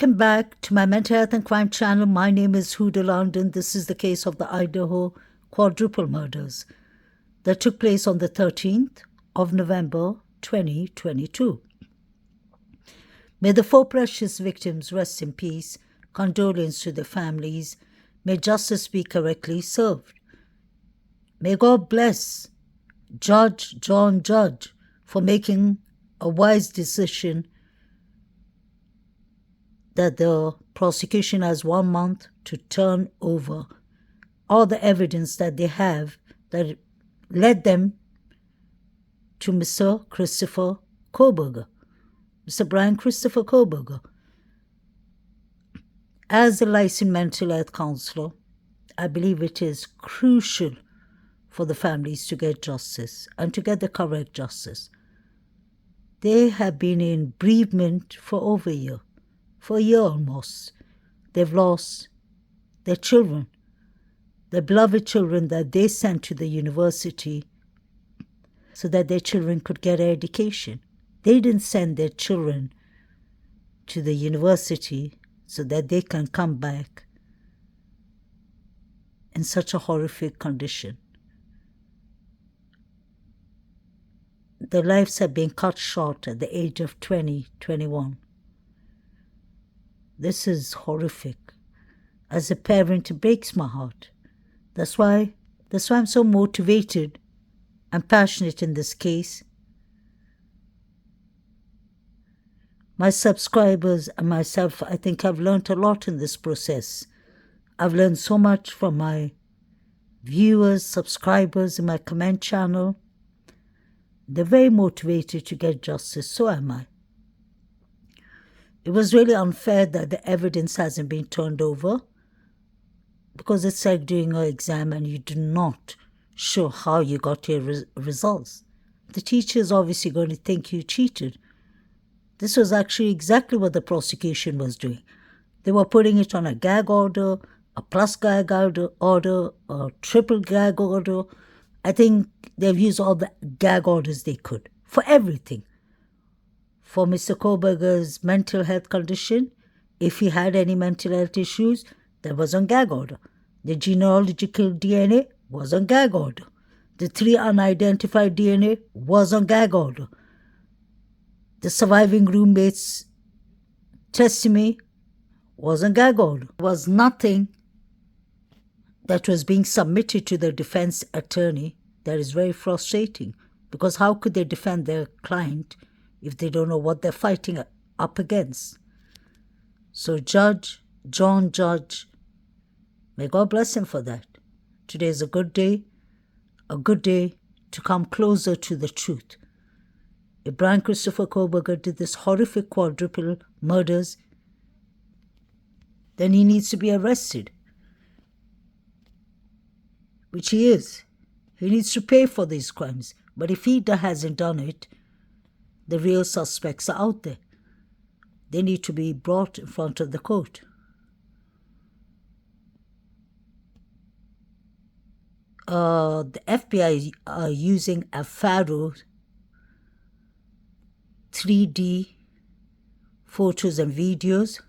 Welcome back to my Mental Health and Crime channel. My name is Huda London. This is the case of the Idaho quadruple murders that took place on the 13th of November 2022. May the four precious victims rest in peace. Condolence to their families. May justice be correctly served. May God bless Judge John Judge for making a wise decision that the prosecution has 1 month to turn over all the evidence that they have that led them to Mr. Christopher Koberger, Mr. Brian Christopher Koberger. As a licensed mental health counselor, I believe it is crucial for the families to get justice and to get the correct justice. They have been in bereavement for over a year. For a year almost. They've lost their children, their beloved children that they sent to the university so that their children could get an education. They didn't send their children to the university so that they can come back in such a horrific condition. Their lives have been cut short at the age of 20, 21. This is horrific. As a parent, it breaks my heart. That's why I'm so motivated and passionate in this case. My subscribers and myself, I think I've learned a lot in this process. I've learned so much from my viewers, subscribers in my comment channel. They're very motivated to get justice, so am I. It was really unfair that the evidence hasn't been turned over, because it's like doing an exam and you do not show how you got your results. The teacher is obviously going to think you cheated. This was actually exactly what the prosecution was doing. They were putting it on a gag order, a plus gag order, a triple gag order. I think they've used all the gag orders they could for everything. For Mr. Koberger's mental health condition, if he had any mental health issues, that was on gag order. The genealogical DNA was on gag order. The 3 unidentified DNA was on gag order. The surviving roommate's testimony was on gag order. There was nothing that was being submitted to the defense attorney. That is very frustrating, because how could they defend their client if they don't know what they're fighting up against? So Judge John Judge, may God bless him for that. Today is a good day to come closer to the truth. If Brian Christopher Koberger did this horrific quadruple murders, then he needs to be arrested, which he is. He needs to pay for these crimes. But if he hasn't done it, the real suspects are out there. They need to be brought in front of the court. The FBI are using a Faro 3D photos and videos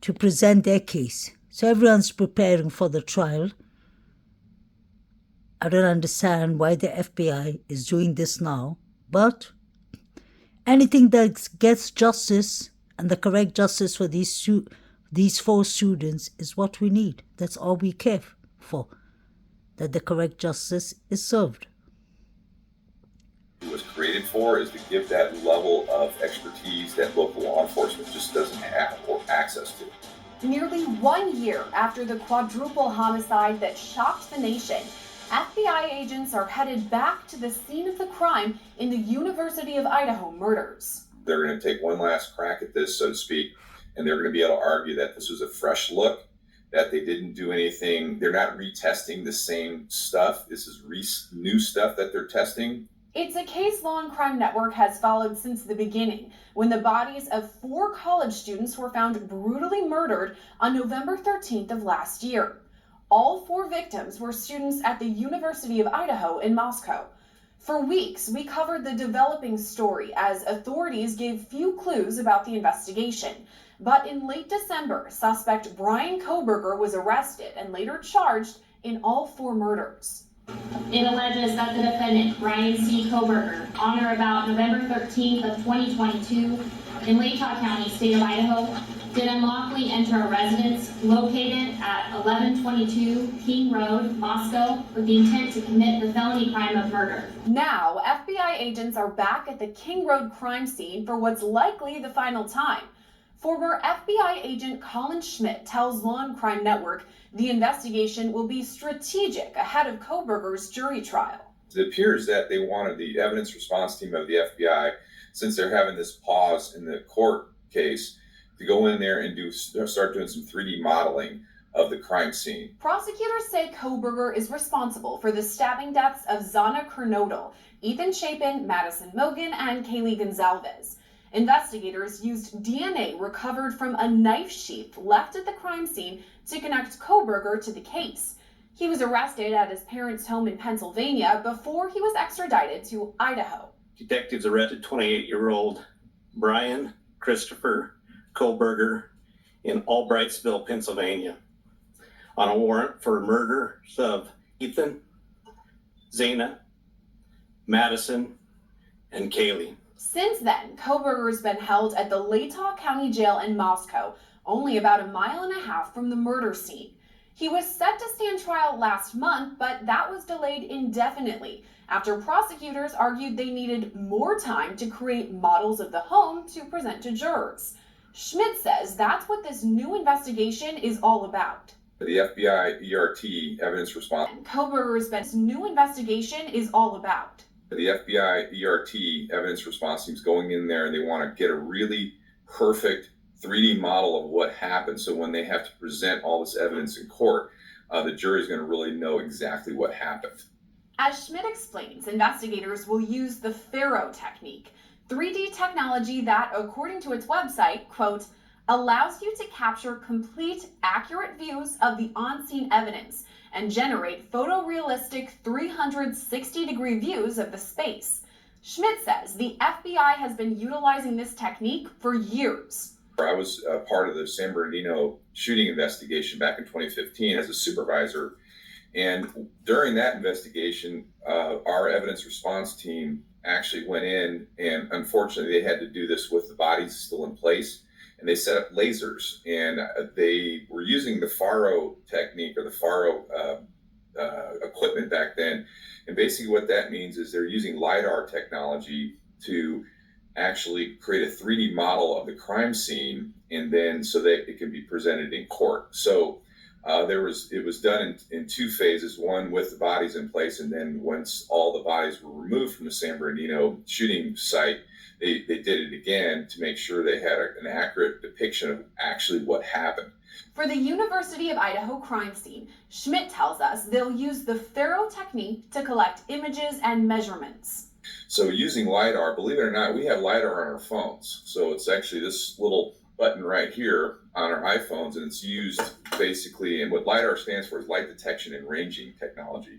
to present their case. So everyone's preparing for the trial. I don't understand why the FBI is doing this now, but anything that gets justice and the correct justice for these 4 students is what we need. That's all we care for, that the correct justice is served. It was created for is to give that level of expertise that local law enforcement just doesn't have or access to. Nearly 1 year after the quadruple homicide that shocked the nation, FBI agents are headed back to the scene of the crime in the University of Idaho murders. They're going to take one last crack at this, so to speak, and they're going to be able to argue that this was a fresh look, that they didn't do anything. They're not retesting the same stuff. This is new stuff that they're testing. It's a case Law and Crime Network has followed since the beginning, when the bodies of 4 college students were found brutally murdered on November 13th of last year. All 4 victims were students at the University of Idaho in Moscow. For weeks, we covered the developing story as authorities gave few clues about the investigation. But in late December, suspect Brian Kohberger was arrested and later charged in all 4 murders. It alleges that the defendant, Brian C. Kohberger, on or about November 13th of 2022, in Latah County, state of Idaho, did unlawfully enter a residence located at 1122 King Road, Moscow, with the intent to commit the felony crime of murder. Now, FBI agents are back at the King Road crime scene for what's likely the final time. Former FBI agent Colin Schmidt tells Law and Crime Network the investigation will be strategic ahead of Kohberger's jury trial. It appears that they wanted the evidence response team of the FBI, since they're having this pause in the court case, to go in there and start doing some 3D modeling of the crime scene. Prosecutors say Kohberger is responsible for the stabbing deaths of Zana Kernodle, Ethan Chapin, Madison Mogan, and Kaylee Gonzalez. Investigators used DNA recovered from a knife sheath left at the crime scene to connect Kohberger to the case. He was arrested at his parents' home in Pennsylvania before he was extradited to Idaho. Detectives arrested 28-year-old Brian Christopher Kohberger in Albrightsville, Pennsylvania, on a warrant for murders of Ethan, Zana, Madison, and Kaylee. Since then, Kohberger's been held at the Latah County Jail in Moscow, only about a mile and a half from the murder scene. He was set to stand trial last month, but that was delayed indefinitely after prosecutors argued they needed more time to create models of the home to present to jurors. Schmidt says that's what this new investigation is all about. The FBI ERT evidence response. Kohberger's new investigation is all about. The FBI ERT evidence response team's going in there and they want to get a really perfect 3D model of what happened. So when they have to present all this evidence in court, the jury's going to really know exactly what happened. As Schmidt explains, investigators will use the Faro technique, 3D technology that, according to its website, quote, allows you to capture complete, accurate views of the on-scene evidence and generate photorealistic 360-degree views of the space. Schmidt says the FBI has been utilizing this technique for years. I was part of the San Bernardino shooting investigation back in 2015 as a supervisor. And during that investigation, our evidence response team actually went in, and unfortunately they had to do this with the bodies still in place. And they set up lasers, and they were using the Faro technique, or the Faro equipment back then. And basically what that means is they're using LiDAR technology to actually create a 3D model of the crime scene, and then so that it can be presented in court. So it was done in 2 phases, one with the bodies in place, and then once all the bodies were removed from the San Bernardino shooting site, they did it again to make sure they had an accurate depiction of actually what happened. For the University of Idaho crime scene, Schmidt tells us they'll use the Faro technique to collect images and measurements. So using LiDAR, believe it or not, we have LiDAR on our phones. So it's actually this little button right here on our iPhones, and it's used basically, and what LiDAR stands for is light detection and ranging technology.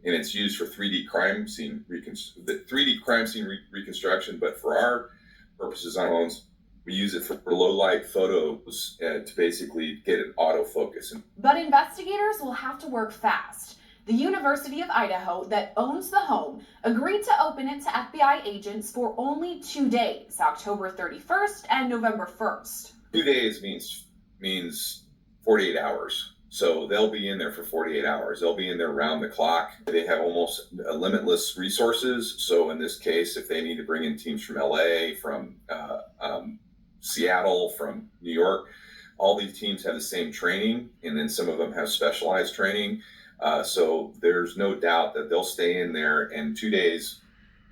And it's used for 3D crime scene reconstruction, but for our purposes on phones, we use it for low light photos to basically get an autofocus. But investigators will have to work fast. The University of Idaho, that owns the home, agreed to open it to FBI agents for only 2 days, October 31st and November 1st. 2 days means 48 hours. So they'll be in there for 48 hours. They'll be in there round the clock. They have almost limitless resources. So in this case, if they need to bring in teams from LA, from Seattle, from New York, all these teams have the same training, and then some of them have specialized training. So there's no doubt that they'll stay in there, and 2 days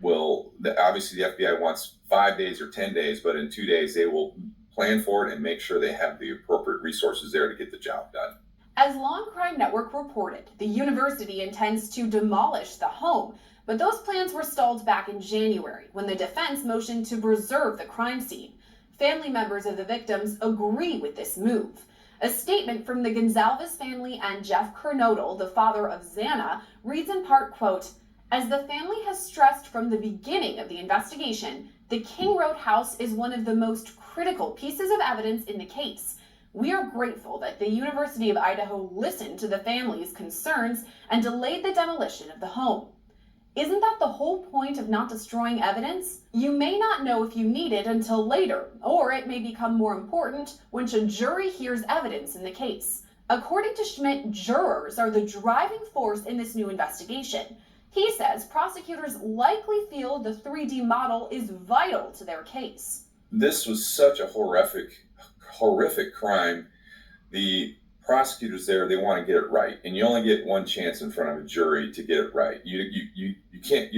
obviously the FBI wants 5 days or 10 days, but in 2 days they will plan for it and make sure they have the appropriate resources there to get the job done. As Law and Crime Network reported, the university intends to demolish the home, but those plans were stalled back in January when the defense motioned to preserve the crime scene. Family members of the victims agree with this move. A statement from the Gonzalez family and Jeff Kernodle, the father of Zana, reads in part, quote, as the family has stressed from the beginning of the investigation, the King Road house is one of the most critical pieces of evidence in the case. We are grateful that the University of Idaho listened to the family's concerns and delayed the demolition of the home. Isn't that the whole point of not destroying evidence? You may not know if you need it until later, or it may become more important when a jury hears evidence in the case. According to Schmidt, jurors are the driving force in this new investigation. He says prosecutors likely feel the 3D model is vital to their case. This was such a horrific crime. The prosecutors there, they want to get it right, and you only get one chance in front of a jury to get it right. You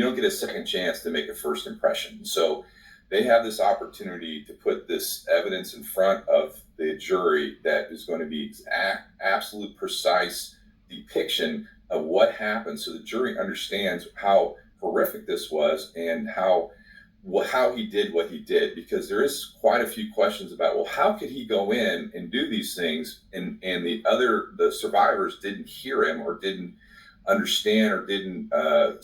don't get a second chance to make a first impression. So they have this opportunity to put this evidence in front of the jury that is going to be absolute precise depiction of what happened, so the jury understands how horrific this was and how he did what he did, because there is quite a few questions about, well, how could he go in and do these things and the survivors didn't hear him or didn't understand or didn't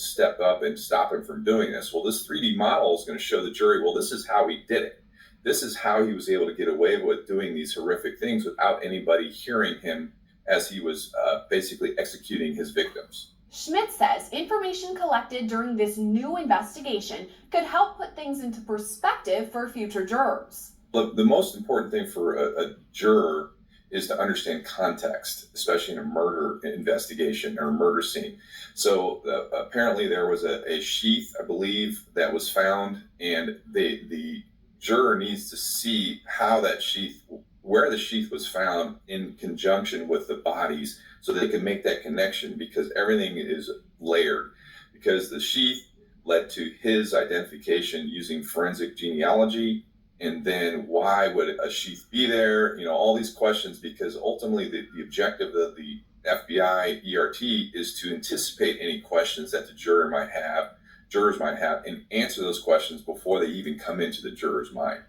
step up and stop him from doing this. Well, this 3D model is going to show the jury, well, this is how he did it. This is how he was able to get away with doing these horrific things without anybody hearing him as he was basically executing his victims. Schmidt says information collected during this new investigation could help put things into perspective for future jurors. Look, the most important thing for a juror is to understand context, especially in a murder investigation or a murder scene. So apparently there was a sheath, I believe, that was found, and the juror needs to see how that sheath, where the sheath was found in conjunction with the bodies, so they can make that connection, because everything is layered. Because the sheath led to his identification using forensic genealogy, and then why would a sheath be there? All these questions, because ultimately the objective of the FBI ERT is to anticipate any questions that the jurors might have, and answer those questions before they even come into the juror's mind.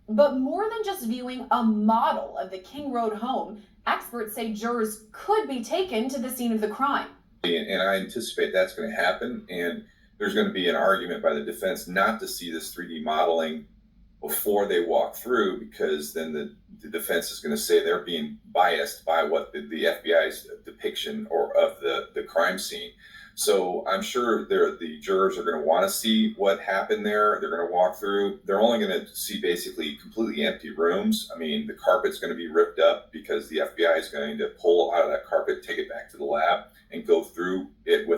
But more than just viewing a model of the King Road home, experts say jurors could be taken to the scene of the crime. And I anticipate that's going to happen, and there's going to be an argument by the defense not to see this 3D modeling before they walk through, because then the defense is going to say they're being biased by what the FBI's depiction of the crime scene. So I'm sure the jurors are going to want to see what happened there. They're going to walk through. They're only going to see basically completely empty rooms. I mean, the carpet's going to be ripped up because the FBI is going to pull out of that carpet, take it back to the lab, and go through it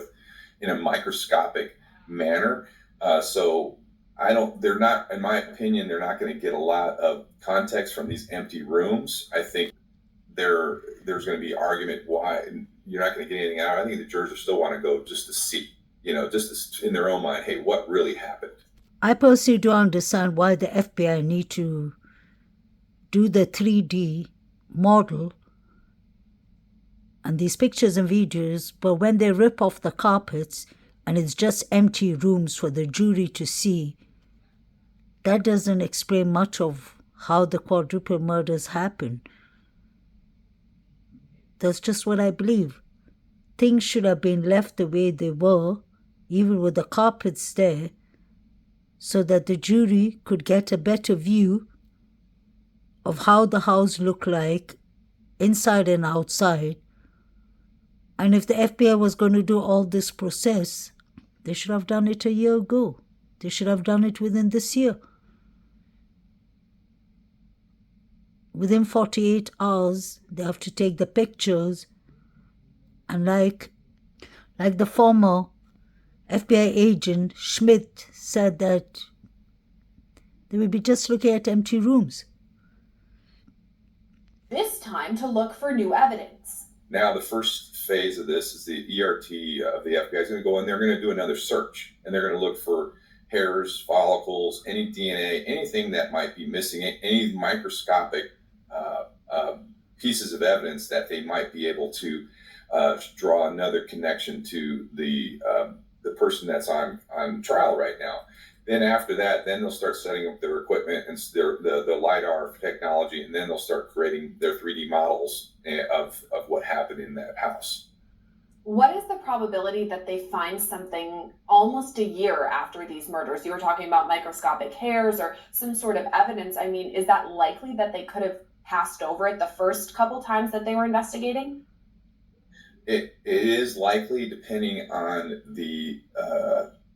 in a microscopic manner. They're not, in my opinion, they're not going to get a lot of context from these empty rooms. I think there's going to be argument why you're not going to get anything out. I think the jurors still want to go just to see, just in their own mind, hey, what really happened? I personally don't understand why the FBI need to do the 3D model and these pictures and videos, but when they rip off the carpets and it's just empty rooms for the jury to see, that doesn't explain much of how the quadruple murders happened. That's just what I believe. Things should have been left the way they were, even with the carpets there, so that the jury could get a better view of how the house looked like, inside and outside. And if the FBI was going to do all this process, they should have done it a year ago. They should have done it within this year. Within 48 hours, they have to take the pictures. And like the former FBI agent Schmidt said, that they will be just looking at empty rooms. This time to look for new evidence. Now, the first phase of this is the ERT of the FBI is going to go in. They're going to do another search, and they're going to look for hairs, follicles, any DNA, anything that might be missing, any microscopic pieces of evidence that they might be able to draw another connection to the person that's on trial right now. Then after that, then they'll start setting up their equipment and the LiDAR technology, and then they'll start creating their 3D models of what happened in that house. What is the probability that they find something almost a year after these murders? You were talking about microscopic hairs or some sort of evidence. I mean, is that likely that they could have passed over it the first couple times that they were investigating? It is likely, depending on the,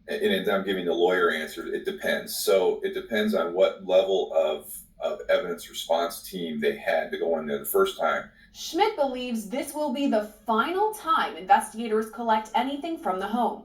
and I'm giving the lawyer answer, it depends. So it depends on what level of evidence response team they had to go in there the first time. Schmidt believes this will be the final time investigators collect anything from the home.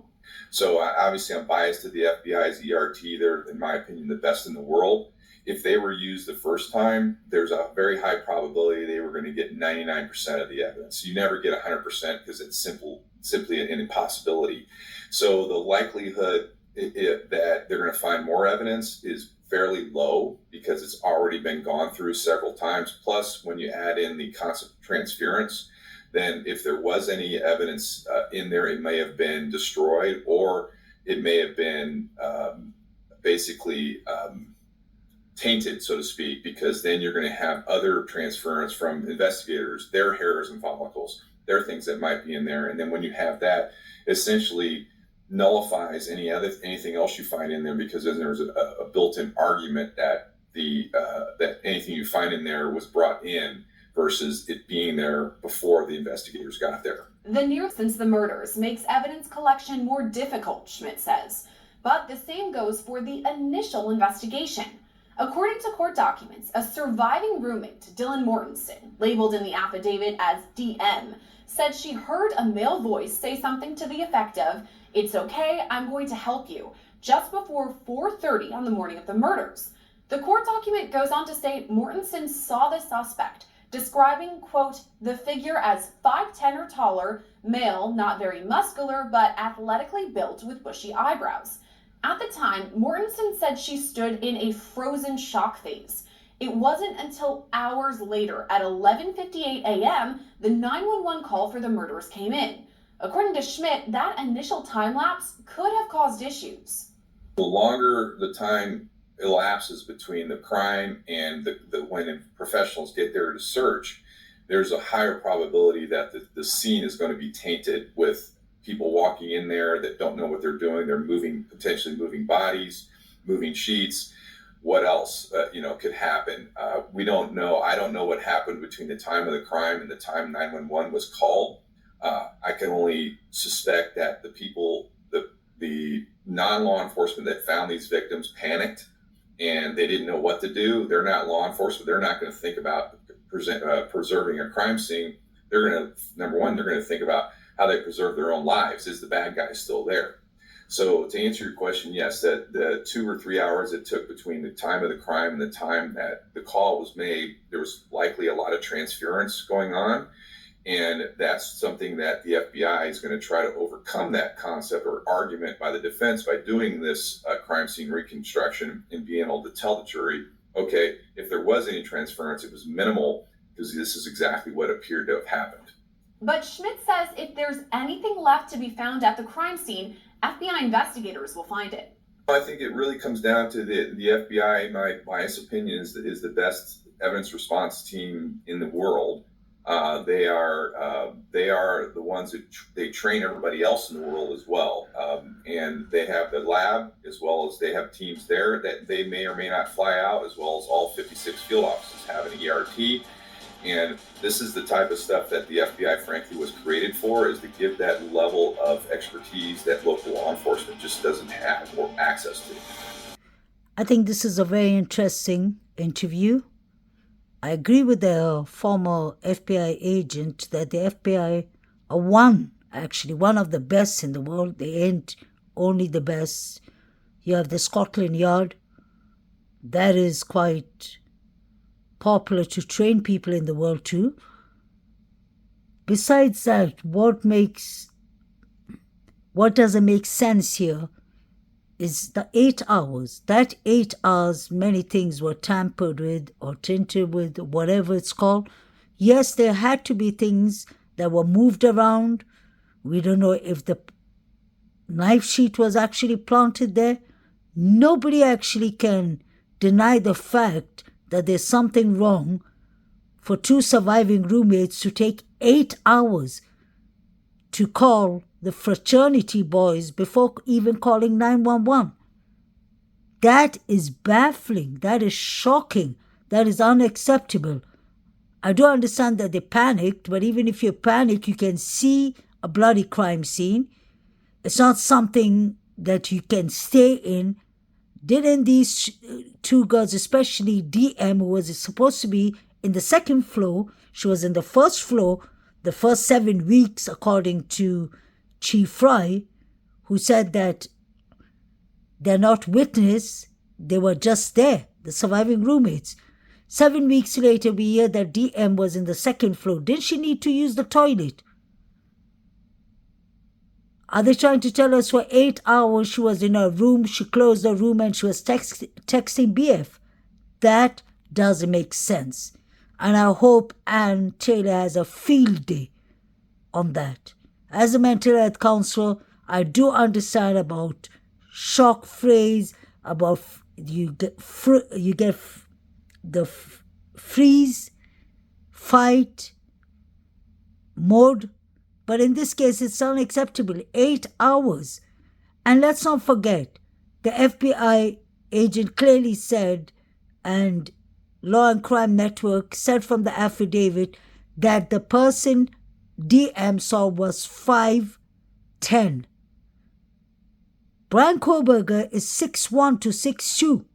So obviously I'm biased to the FBI's ERT. They're, in my opinion, the best in the world. If they were used the first time, there's a very high probability they were going to get 99% of the evidence. You never get 100% because it's simply an impossibility. So the likelihood that they're going to find more evidence is fairly low because it's already been gone through several times. Plus, when you add in the concept of transference, then if there was any evidence in there, it may have been destroyed, or it may have been basically tainted, so to speak, because then you're going to have other transference from investigators, their hairs and follicles, their things that might be in there. And then when you have that, essentially nullifies anything else you find in there, because then there's a built-in argument that that anything you find in there was brought in versus it being there before the investigators got there. The near since the murders makes evidence collection more difficult, Schmidt says, but the same goes for the initial investigation. According to court documents, a surviving roommate, Dylan Mortensen, labeled in the affidavit as DM, said she heard a male voice say something to the effect of, "It's okay, I'm going to help you," just before 4:30 on the morning of the murders. The court document goes on to say Mortensen saw the suspect, describing, quote, the figure as 5'10" or taller, male, not very muscular, but athletically built with bushy eyebrows. At the time, Mortensen said she stood in a frozen shock phase. It wasn't until hours later, at 11:58 a.m., the 911 call for the murders came in. According to Schmidt, that initial time lapse could have caused issues. The longer the time elapses between the crime and when professionals get there to search, there's a higher probability that the scene is going to be tainted with people walking in there that don't know what they're doing. They're potentially moving bodies, moving sheets. What else, could happen? We don't know. I don't know what happened between the time of the crime and the time 911 was called. I can only suspect that the non-law enforcement that found these victims panicked and they didn't know what to do. They're not law enforcement. They're not going to think about preserving a crime scene. They're going to, number one, they're going to think about how they preserve their own lives. Is the bad guy still there? So to answer your question, yes, that the 2 or 3 hours it took between the time of the crime and the time that the call was made, there was likely a lot of transference going on. And that's something that the FBI is going to try to overcome, that concept or argument by the defense, by doing this crime scene reconstruction and being able to tell the jury, okay, if there was any transference, it was minimal, because this is exactly what appeared to have happened. But Schmidt says if there's anything left to be found at the crime scene, FBI investigators will find it. I think it really comes down to the FBI, in my biased opinion, is the best evidence response team in the world. They are the ones that they train everybody else in the world as well. And they have the lab, as well as they have teams there that they may or may not fly out, as well as all 56 field offices have an ERT. And this is the type of stuff that the FBI, frankly, was created for, is to give that level of expertise that local law enforcement just doesn't have or access to. I think this is a very interesting interview. I agree with the former FBI agent that the FBI are one of the best in the world. They ain't only the best. You have the Scotland Yard. That is quite popular to train people in the world too. Besides that, what doesn't make sense here is the 8 hours. That 8 hours, many things were tampered with or tinted with, whatever it's called. Yes, there had to be things that were moved around. We don't know if the knife sheath was actually planted there. Nobody actually can deny the fact that there's something wrong for 2 surviving roommates to take 8 hours to call the fraternity boys before even calling 911. That is baffling. That is shocking. That is unacceptable. I do understand that they panicked, but even if you panic, you can see a bloody crime scene. It's not something that you can stay in. Didn't these two girls, especially DM, who was supposed to be in the second floor, she was in the first floor the first 7 weeks, according to Chief Fry, who said that they're not witness, they were just there, the surviving roommates. 7 weeks later, we hear that DM was in the second floor. Didn't she need to use the toilet? Are they trying to tell us for 8 hours she was in her room, she closed her room and she was texting BF? That doesn't make sense. And I hope Ann Taylor has a field day on that. As a mental health counselor, I do understand about shock phrase, about you get the freeze, fight mode. But in this case, it's unacceptable. 8 hours. And let's not forget, the FBI agent clearly said, and Law and Crime Network said from the affidavit, that the person DM saw was 5'10". Brian Koberger is 6'1" to 6'2".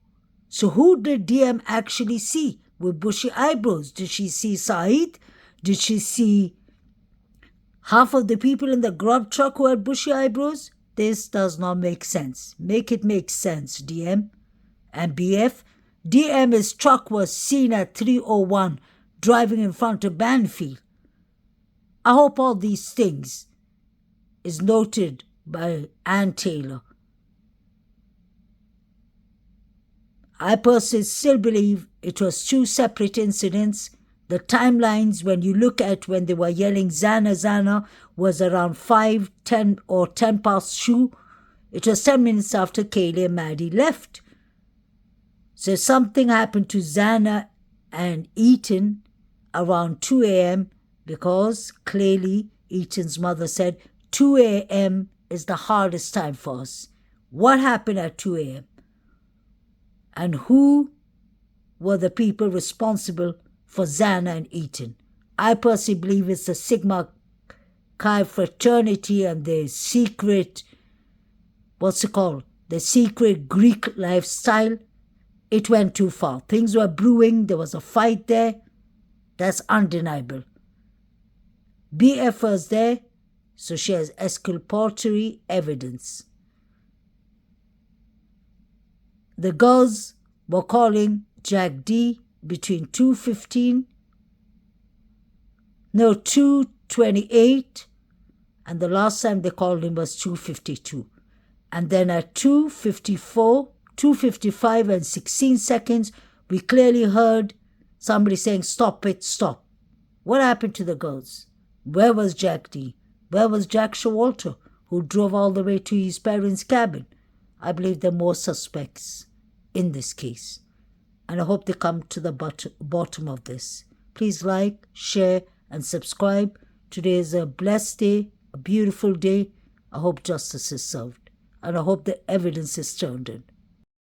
So who did DM actually see with bushy eyebrows? Did she see Saeed? Did she see half of the people in the grub truck who had bushy eyebrows? This does not make sense. Make it make sense, DM and BF. DM's truck was seen at 3:01 driving in front of Banfield. I hope all these things is noted by Ann Taylor. I personally still believe it was two separate incidents. The timelines, when you look at when they were yelling Zana, Zana, was around 5:10 or 10 past 2. It was 10 minutes after Kaylee and Maddie left. So something happened to Zana and Ethan around 2 a.m. because clearly Ethan's mother said 2 a.m. is the hardest time for us. What happened at 2 a.m.? And who were the people responsible for Zana and Ethan? I personally believe it's the Sigma Chi fraternity and their secret, the secret Greek lifestyle. It went too far. Things were brewing. There was a fight there. That's undeniable. BF was there, so she has exculpatory evidence. The girls were calling Jack D between 2:28, and the last time they called him was 2:52. And then at 2:54, 2:55 and 16 seconds, we clearly heard somebody saying, "Stop it, stop." What happened to the girls? Where was Jack D? Where was Jack Showalter, who drove all the way to his parents' cabin? I believe there are more suspects in this case. And I hope they come to the bottom of this. Please like, share, and subscribe. Today is a blessed day, a beautiful day. I hope justice is served. And I hope the evidence is turned in.